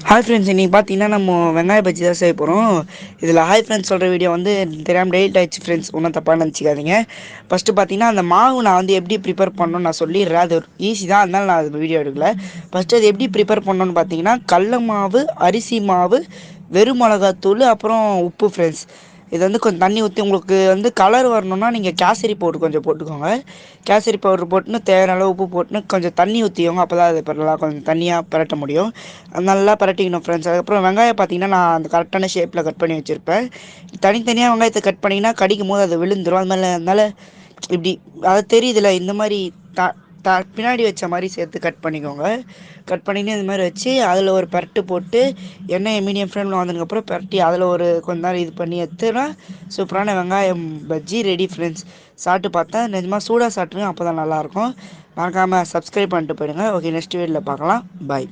Hi friends, இன்றைக்கி பார்த்தீங்கன்னா நம்ம வெங்காய பஜ்ஜி தான் செய்ய போகிறோம். இதில் ஹாய் ஃப்ரெண்ட்ஸ் சொல்கிற வீடியோ வந்து தெரியாமல் டெலிட் ஆகிடுச்சு ஃப்ரெண்ட்ஸ், ஒன்றும் தப்பாக நினச்சிக்காதீங்க. ஃபஸ்ட்டு பார்த்தீங்கன்னா அந்த மாவு நான் வந்து எப்படி ப்ரிப்பேர் பண்ணணும்னு நான் சொல்லிடுறேன். அது ஈஸி தான், அதனால நான் அது வீடியோ எடுக்கல. ஃபஸ்ட்டு அது எப்படி ப்ரிப்பேர் பண்ணணும்னு பார்த்தீங்கன்னா கடல மாவு, அரிசி மாவு, வெறும் மிளகாத்தூள், அப்புறம் உப்பு ஃப்ரெண்ட்ஸ். இது வந்து கொஞ்சம் தண்ணி ஊற்றி உங்களுக்கு வந்து கலர் வரணும்னா நீங்கள் கேசரி பவுடர் கொஞ்சம் போட்டுக்கோங்க. கேசரி பவுடர் போட்டுன்னு தேவையான அளவு உப்பு போட்டுன்னு கொஞ்சம் தண்ணி ஊற்றிக்கோங்க. அப்போ தான் அது இப்போ நல்லா கொஞ்சம் தண்ணியாக பிரட்ட முடியும். அது நல்லா பிரட்டிக்கணும் ஃப்ரெண்ட்ஸ். அதுக்கப்புறம் வெங்காயம் பார்த்தீங்கன்னா நான் அந்த கரெக்டான ஷேப்பில் கட் பண்ணி வச்சுருப்பேன். தனித்தனியாக வெங்காயத்தை கட் பண்ணிங்கன்னா கடிக்கும் போது அது விழுந்துடும். அதனால இப்படி அது தெரியுதுல்ல, இந்த மாதிரி பின்னாடி வச்ச மாதிரி சேர்த்து கட் பண்ணிக்கோங்க. கட் பண்ணின்னு இந்த மாதிரி வச்சு அதில் ஒரு பரட்டு போட்டு எண்ணெயை மீடியம் ஃப்ளேமில் வந்ததுக்கப்புறம் பரட்டி அதில் ஒரு கொஞ்ச நேரம் இது பண்ணி எடுத்துனா சூப்பரான வெங்காயம் பஜ்ஜி ரெடி ஃப்ரெண்ட்ஸ். சாப்பிட்டு பார்த்தேன், நிஜமாக சூடாக சாப்பிட்ருங்க, அப்போ தான் நல்லாயிருக்கும். மறக்காமல் சப்ஸ்கிரைப் பண்ணிட்டு போயிடுங்க. ஓகே, நெக்ஸ்ட் வீடியோவில் பார்க்கலாம். பாய்.